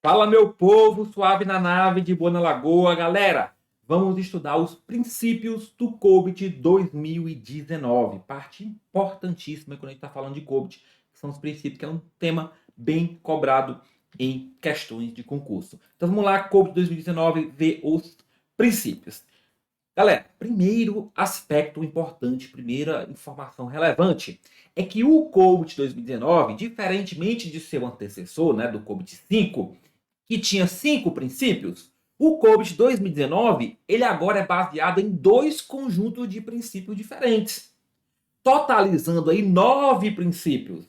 Fala, meu povo, suave na nave, de boa na lagoa. Galera, vamos estudar os princípios do COBIT 2019. Parte importantíssima quando a gente está falando de COBIT, que são os princípios, que é um tema bem cobrado em questões de concurso. Então vamos lá, COBIT 2019, ver os princípios. Galera, primeiro aspecto importante, primeira informação relevante, é que o COBIT 2019, diferentemente de seu antecessor, né, do COBIT 5, que tinha 5 princípios, o COBIT 2019, ele agora é baseado em 2 conjuntos de princípios diferentes, totalizando aí 9 princípios.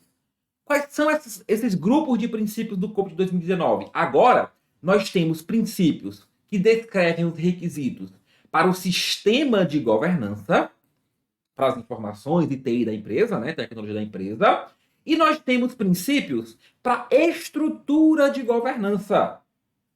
Quais são esses grupos de princípios do COBIT 2019? Agora, nós temos princípios que descrevem os requisitos para o sistema de governança, para as informações de TI da empresa, né, tecnologia da empresa, e nós temos princípios para estrutura de governança,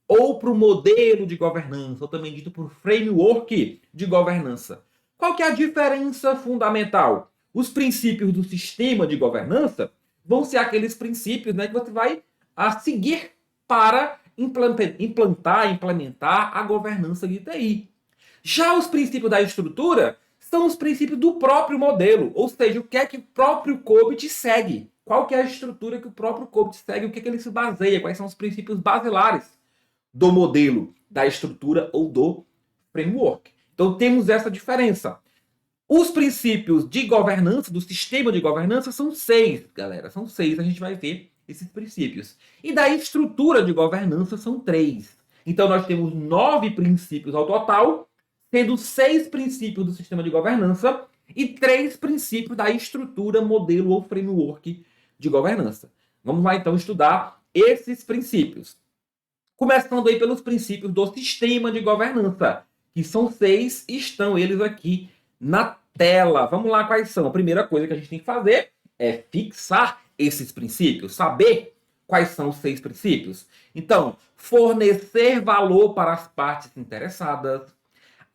ou para o modelo de governança, ou também dito por framework de governança. Qual que é a diferença fundamental? Os princípios do sistema de governança vão ser aqueles princípios, né, que você vai seguir para implementar a governança de TI. Já os princípios da estrutura são os princípios do próprio modelo, ou seja, o que é que o próprio COBIT segue. Qual que é a estrutura que o próprio COBIT segue, o que é que ele se baseia, quais são os princípios basilares do modelo, da estrutura ou do framework. Então temos essa diferença. Os princípios de governança, do sistema de governança, são 6, galera. São 6, a gente vai ver esses princípios. E da estrutura de governança são 3. Então nós temos 9 princípios ao total, sendo 6 princípios do sistema de governança e 3 princípios da estrutura, modelo ou framework de governança. Vamos lá então estudar esses princípios. Começando aí pelos princípios do sistema de governança, que são 6, estão eles aqui na tela. Vamos lá, quais são? A primeira coisa que a gente tem que fazer é fixar esses princípios, saber quais são os 6 princípios. Então, fornecer valor para as partes interessadas,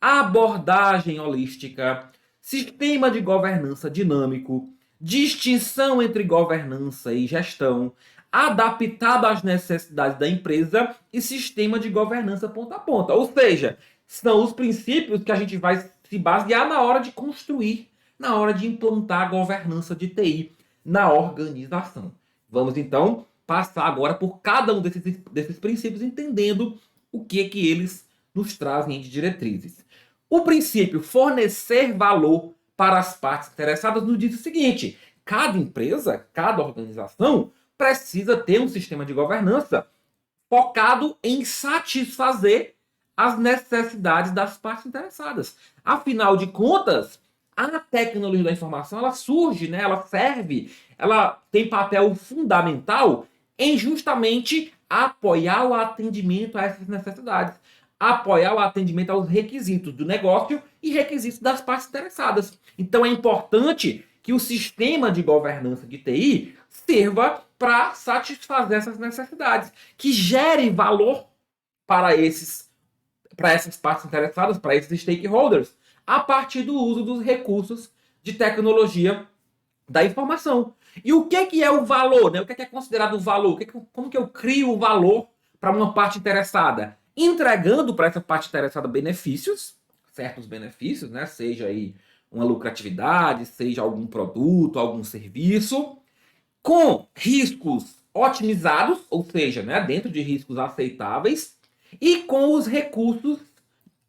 abordagem holística, sistema de governança dinâmico, distinção entre governança e gestão, adaptado às necessidades da empresa e sistema de governança ponta a ponta. Ou seja, são os princípios que a gente vai se basear na hora de construir, na hora de implantar a governança de TI na organização. Vamos então passar agora por cada um desses princípios, entendendo o que eles nos trazem de diretrizes. O princípio fornecer valor para as partes interessadas nos diz o seguinte: cada empresa, cada organização precisa ter um sistema de governança focado em satisfazer as necessidades das partes interessadas. Afinal de contas, a tecnologia da informação, ela surge, né? Ela serve, ela tem papel fundamental em justamente apoiar o atendimento a essas necessidades, apoiar o atendimento aos requisitos do negócio e requisitos das partes interessadas. Então é importante que o sistema de governança de TI sirva para satisfazer essas necessidades, que gere valor para essas partes interessadas, para esses stakeholders, a partir do uso dos recursos de tecnologia da informação. E o que é o valor? Né? O que é considerado valor? Como que eu crio o valor para uma parte interessada? Entregando para essa parte interessada benefícios, certos benefícios, né? Seja aí uma lucratividade, seja algum produto, algum serviço, com riscos otimizados, ou seja, né, dentro de riscos aceitáveis, e com os recursos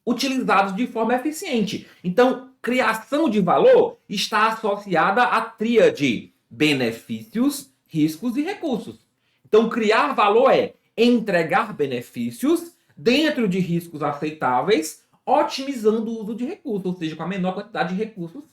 utilizados de forma eficiente. Então, criação de valor está associada à tríade benefícios, riscos e recursos. Então, criar valor é entregar benefícios dentro de riscos aceitáveis, otimizando o uso de recursos, ou seja, com a menor quantidade de recursos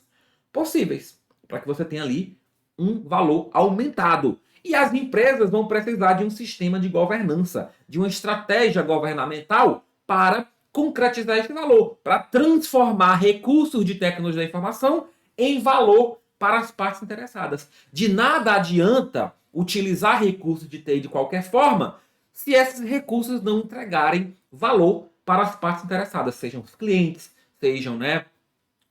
possíveis, para que você tenha ali um valor aumentado. E as empresas vão precisar de um sistema de governança, de uma estratégia governamental para concretizar esse valor, para transformar recursos de tecnologia da informação em valor para as partes interessadas. De nada adianta utilizar recursos de TI de qualquer forma se esses recursos não entregarem valor para as partes interessadas, sejam os clientes, sejam, né,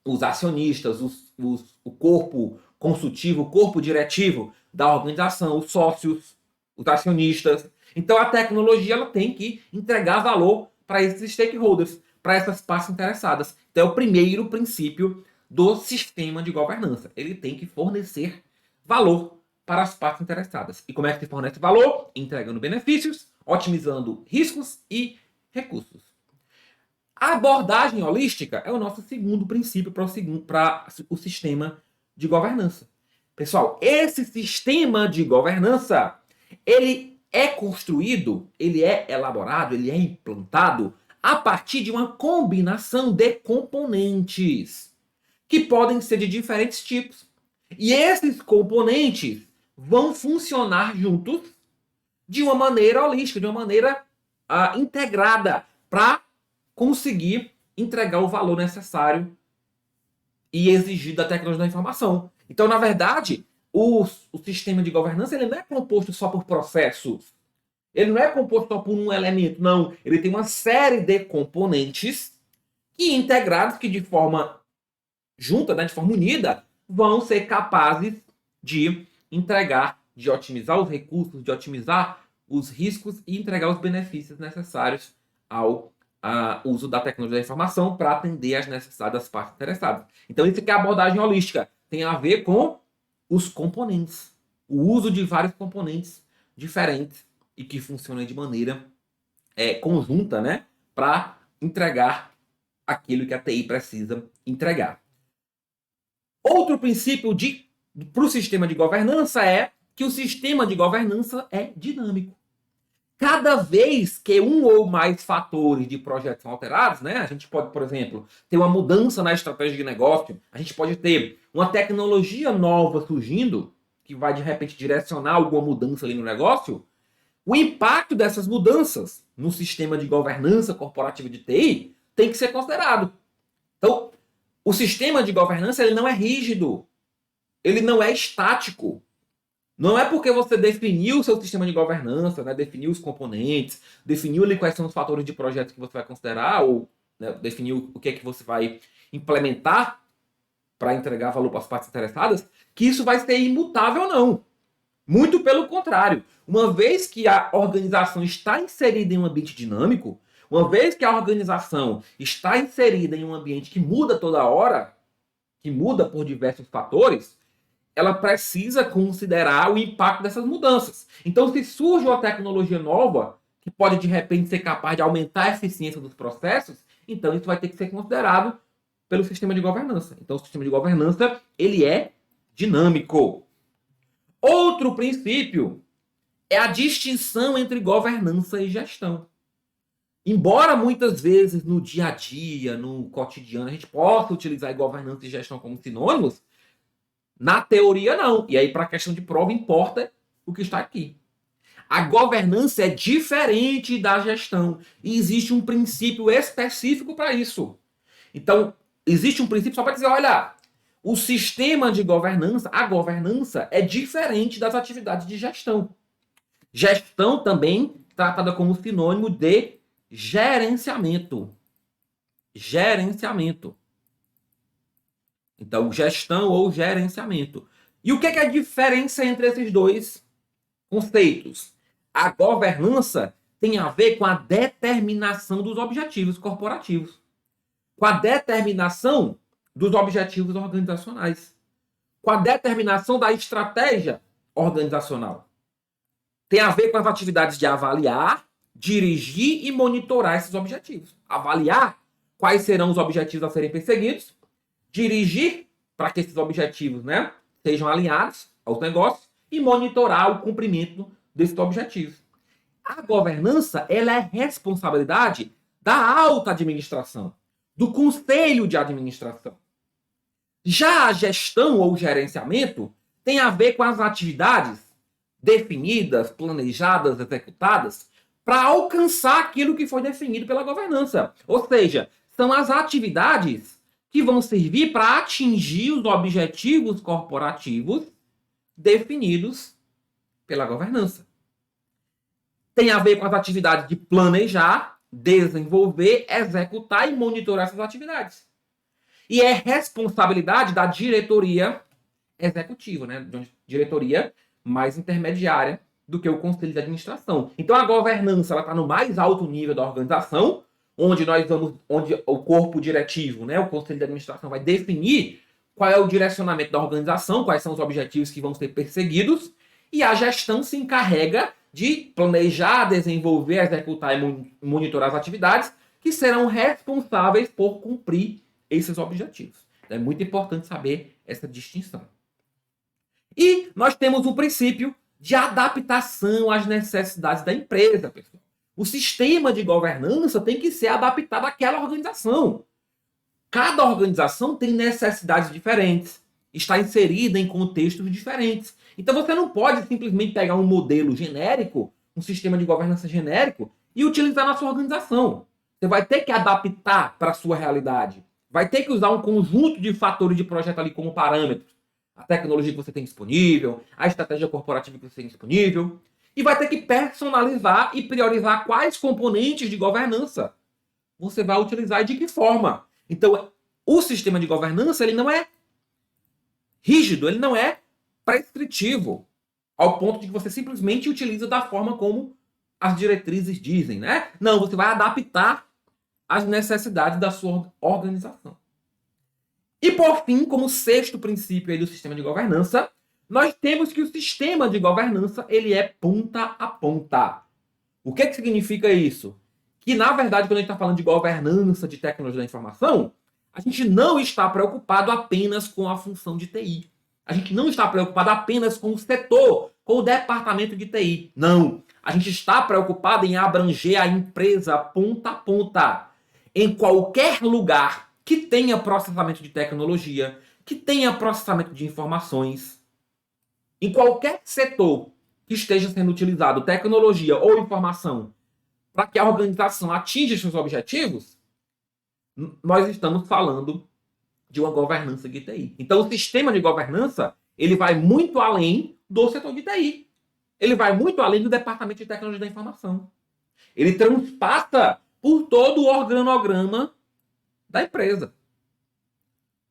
os acionistas, o corpo consultivo, o corpo diretivo da organização, os sócios, os acionistas. Então a tecnologia ela tem que entregar valor para esses stakeholders, para essas partes interessadas. Então é o primeiro princípio do sistema de governança. Ele tem que fornecer valor para as partes interessadas. E como é que se fornece valor? Entregando benefícios, otimizando riscos e recursos. A abordagem holística é o nosso segundo princípio para o sistema de governança. Pessoal, esse sistema de governança, ele é construído, ele é elaborado, ele é implantado a partir de uma combinação de componentes que podem ser de diferentes tipos. E esses componentes vão funcionar juntos de uma maneira holística, de uma maneira integrada, para conseguir entregar o valor necessário e exigido da tecnologia da informação. Então, na verdade, o sistema de governança ele não é composto só por processos. Ele não é composto só por um elemento, não. Ele tem uma série de componentes que integrados, que de forma junta, né, de forma unida, vão ser capazes de entregar, de otimizar os recursos, de otimizar os riscos e entregar os benefícios necessários ao uso da tecnologia da informação para atender às necessidades das partes interessadas. Então, isso aqui é a abordagem holística. Tem a ver com os componentes. O uso de vários componentes diferentes e que funcionam de maneira conjunta, né, para entregar aquilo que a TI precisa entregar. Outro princípio para o sistema de governança é que o sistema de governança é dinâmico. Cada vez que um ou mais fatores de projeto são alterados, né, a gente pode, por exemplo, ter uma mudança na estratégia de negócio, a gente pode ter uma tecnologia nova surgindo, que vai, de repente, direcionar alguma mudança ali no negócio, o impacto dessas mudanças no sistema de governança corporativa de TI tem que ser considerado. Então, o sistema de governança ele não é rígido, ele não é estático. Não é porque você definiu o seu sistema de governança, né, definiu os componentes, definiu ali quais são os fatores de projeto que você vai considerar, ou né, definiu o que é que você vai implementar para entregar valor para as partes interessadas, que isso vai ser imutável, não. Muito pelo contrário. Uma vez que a organização está inserida em um ambiente dinâmico, uma vez que a organização está inserida em um ambiente que muda toda hora, que muda por diversos fatores, ela precisa considerar o impacto dessas mudanças. Então, se surge uma tecnologia nova, que pode, de repente, ser capaz de aumentar a eficiência dos processos, então isso vai ter que ser considerado pelo sistema de governança. Então, o sistema de governança, ele é dinâmico. Outro princípio é a distinção entre governança e gestão. Embora muitas vezes no dia a dia, no cotidiano, a gente possa utilizar governança e gestão como sinônimos, na teoria, não. E aí, para a questão de prova, importa o que está aqui. A governança é diferente da gestão. E existe um princípio específico para isso. Então, existe um princípio só para dizer, olha, o sistema de governança, a governança é diferente das atividades de gestão. Gestão também tratada como sinônimo de gerenciamento. Gerenciamento. Então, gestão ou gerenciamento. E o que é a diferença entre esses dois conceitos? A governança tem a ver com a determinação dos objetivos corporativos, com a determinação dos objetivos organizacionais, com a determinação da estratégia organizacional. Tem a ver com as atividades de avaliar, dirigir e monitorar esses objetivos. Avaliar quais serão os objetivos a serem perseguidos, dirigir para que esses objetivos, né, sejam alinhados aos negócios e monitorar o cumprimento desses objetivos. A governança ela é responsabilidade da alta administração, do conselho de administração. Já a gestão ou gerenciamento tem a ver com as atividades definidas, planejadas, executadas para alcançar aquilo que foi definido pela governança. Ou seja, são as atividades que vão servir para atingir os objetivos corporativos definidos pela governança. Tem a ver com as atividades de planejar, desenvolver, executar e monitorar essas atividades. E é responsabilidade da diretoria executiva, né? Diretoria mais intermediária do que o conselho de administração. Então a governança está no mais alto nível da organização, onde o corpo diretivo, né, o conselho de administração vai definir qual é o direcionamento da organização, quais são os objetivos que vão ser perseguidos, e a gestão se encarrega de planejar, desenvolver, executar e monitorar as atividades que serão responsáveis por cumprir esses objetivos. É muito importante saber essa distinção. E nós temos um princípio de adaptação às necessidades da empresa, pessoal. O sistema de governança tem que ser adaptado àquela organização. Cada organização tem necessidades diferentes, está inserida em contextos diferentes. Então você não pode simplesmente pegar um modelo genérico, um sistema de governança genérico, e utilizar na sua organização. Você vai ter que adaptar para a sua realidade. Vai ter que usar um conjunto de fatores de projeto ali como parâmetros. A tecnologia que você tem disponível, a estratégia corporativa que você tem disponível. E vai ter que personalizar e priorizar quais componentes de governança você vai utilizar e de que forma. Então, o sistema de governança ele não é rígido, ele não é prescritivo, ao ponto de que você simplesmente utiliza da forma como as diretrizes dizem, né? Não, você vai adaptar às necessidades da sua organização. E por fim, como sexto princípio aí do sistema de governança, nós temos que o sistema de governança ele é ponta a ponta. O que significa isso? Que, na verdade, quando a gente está falando de governança de tecnologia da informação, a gente não está preocupado apenas com a função de TI. A gente não está preocupado apenas com o setor, com o departamento de TI. Não. A gente está preocupado em abranger a empresa ponta a ponta. Em qualquer lugar que tenha processamento de tecnologia, que tenha processamento de informações, em qualquer setor que esteja sendo utilizado tecnologia ou informação para que a organização atinja seus objetivos, nós estamos falando de uma governança de TI. Então, o sistema de governança ele vai muito além do setor de TI. Ele vai muito além do departamento de tecnologia da informação. Ele transpassa por todo o organograma da empresa.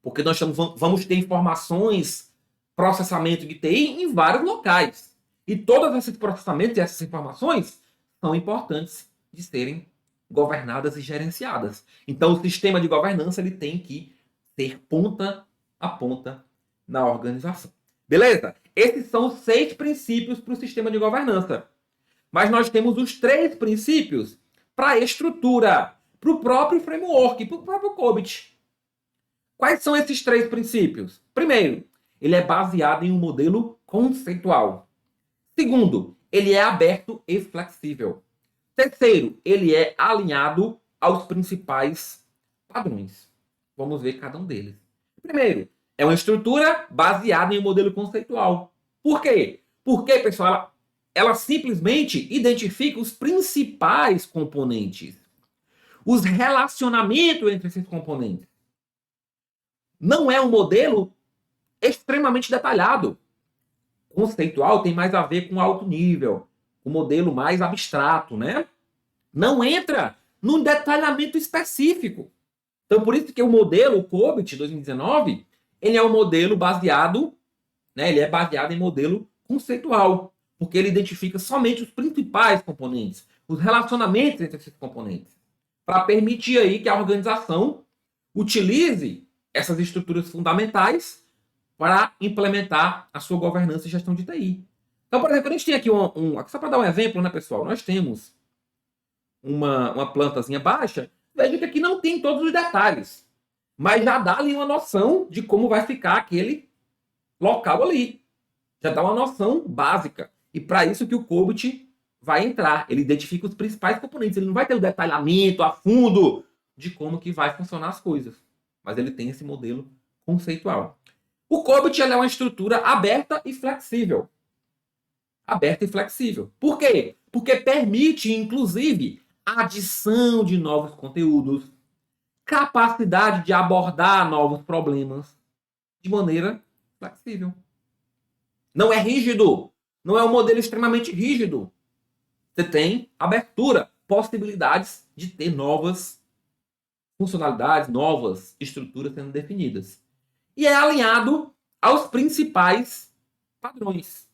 Porque nós vamos ter informações, processamento de TI em vários locais. E todos esses processamentos e essas informações são importantes de serem governadas e gerenciadas. Então, o sistema de governança ele tem que ser ponta a ponta na organização. Beleza? Esses são os 6 princípios para o sistema de governança. Mas nós temos os 3 princípios para a estrutura, para o próprio framework, para o próprio COBIT. Quais são esses 3 princípios? Primeiro, ele é baseado em um modelo conceitual. Segundo, ele é aberto e flexível. Terceiro, ele é alinhado aos principais padrões. Vamos ver cada um deles. Primeiro, é uma estrutura baseada em um modelo conceitual. Por quê? Porque, pessoal, ela simplesmente identifica os principais componentes. Os relacionamentos entre esses componentes. Não é um modelo extremamente detalhado. Conceitual tem mais a ver com alto nível, o modelo mais abstrato, né? Não entra num detalhamento específico. Então, por isso que o modelo, o COBIT 2019, ele é um modelo baseado, né? Ele é baseado em modelo conceitual, porque ele identifica somente os principais componentes, os relacionamentos entre esses componentes, para permitir aí que a organização utilize essas estruturas fundamentais para implementar a sua governança e gestão de TI. Então, por exemplo, a gente tem aqui só para dar um exemplo, né, pessoal? Nós temos uma plantazinha baixa. Veja que aqui não tem todos os detalhes, mas já dá ali uma noção de como vai ficar aquele local ali. Já dá uma noção básica. E para isso que o COBIT vai entrar. Ele identifica os principais componentes. Ele não vai ter o detalhamento a fundo de como que vai funcionar as coisas. Mas ele tem esse modelo conceitual. O COBIT é uma estrutura aberta e flexível. Aberta e flexível. Por quê? Porque permite, inclusive, a adição de novos conteúdos, capacidade de abordar novos problemas de maneira flexível. Não é rígido. Não é um modelo extremamente rígido. Você tem abertura, possibilidades de ter novas funcionalidades, novas estruturas sendo definidas. E é alinhado aos principais padrões.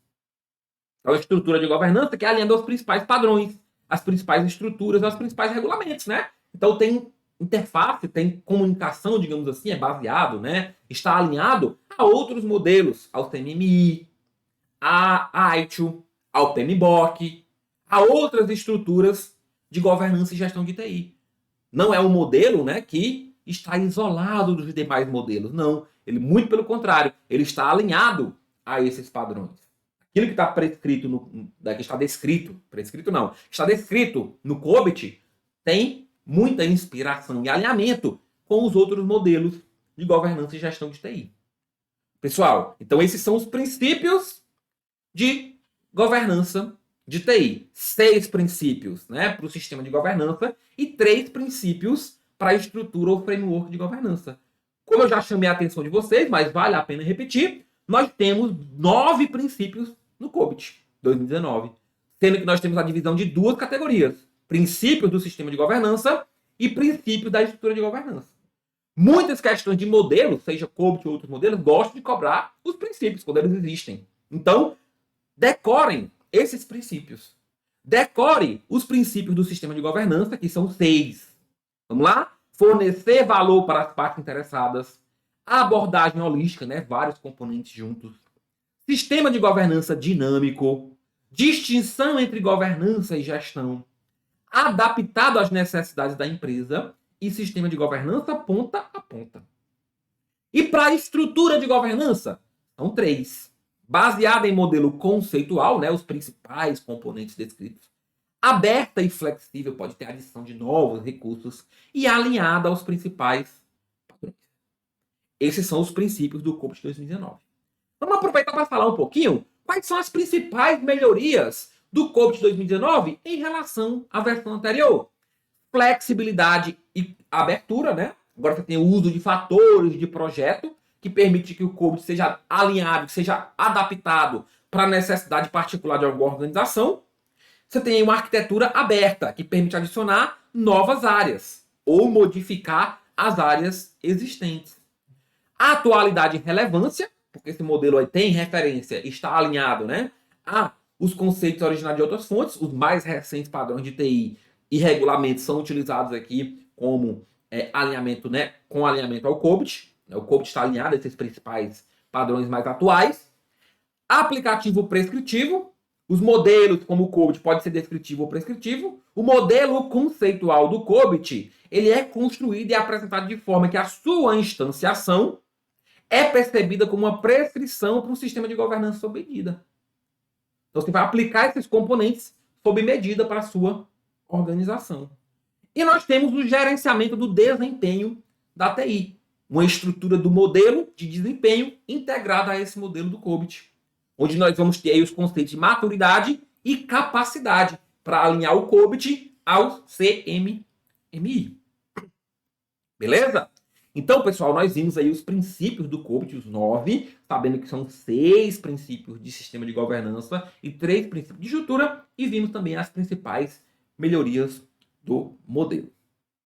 É uma estrutura de governança que é alinhada aos principais padrões, às principais estruturas, aos principais regulamentos, né? Então tem interface, tem comunicação, digamos assim, é baseado, né? Está alinhado a outros modelos, ao CMMI, a ITIL, ao PMBOK, a outras estruturas de governança e gestão de TI. Não é um modelo, né, que está isolado dos demais modelos. Não. Ele, muito pelo contrário, ele está alinhado a esses padrões. Aquilo que está prescrito, que está descrito, prescrito não, está descrito no COBIT, tem muita inspiração e alinhamento com os outros modelos de governança e gestão de TI. Pessoal, então esses são os princípios de governança de TI. 6 princípios, né, para o sistema de governança e 3 princípios para a estrutura ou framework de governança. Como eu já chamei a atenção de vocês, mas vale a pena repetir, nós temos 9 princípios no COBIT 2019, sendo que nós temos a divisão de 2 categorias: princípios do sistema de governança e princípios da estrutura de governança. Muitas questões de modelos, seja COBIT ou outros modelos, gostam de cobrar os princípios quando eles existem. Então, decorem esses princípios. Decore os princípios do sistema de governança, que são 6. Vamos lá? Fornecer valor para as partes interessadas. A abordagem holística, né? Vários componentes juntos. Sistema de governança dinâmico. Distinção entre governança e gestão. Adaptado às necessidades da empresa. E sistema de governança ponta a ponta. E para a estrutura de governança, são 3. Baseada em modelo conceitual, né, os principais componentes descritos. Aberta e flexível, pode ter adição de novos recursos. E alinhada aos principais padrões. Esses são os princípios do COBIT 2019. Vamos aproveitar para falar um pouquinho quais são as principais melhorias do COBIT 2019 em relação à versão anterior. Flexibilidade e abertura, né? Agora você tem o uso de fatores de projeto, que permite que o COBIT seja alinhado, seja adaptado para a necessidade particular de alguma organização. Você tem uma arquitetura aberta, que permite adicionar novas áreas ou modificar as áreas existentes. Atualidade e relevância, porque esse modelo aí tem referência, está alinhado, né, a os conceitos originários de outras fontes. Os mais recentes padrões de TI e regulamentos são utilizados aqui como alinhamento, né, com alinhamento ao COBIT. O COBIT está alinhado a esses principais padrões mais atuais. Aplicativo prescritivo. Os modelos, como o COBIT, pode ser descritivo ou prescritivo. O modelo conceitual do COBIT, ele é construído e apresentado de forma que a sua instanciação é percebida como uma prescrição para um sistema de governança sob medida. Então, você vai aplicar esses componentes sob medida para a sua organização. E nós temos o gerenciamento do desempenho da TI. Uma estrutura do modelo de desempenho integrada a esse modelo do COBIT, onde nós vamos ter aí os conceitos de maturidade e capacidade para alinhar o COBIT ao CMMI. Beleza? Então, pessoal, nós vimos aí os princípios do COBIT, os 9, sabendo que são 6 princípios de sistema de governança e 3 princípios de estrutura, e vimos também as principais melhorias do modelo.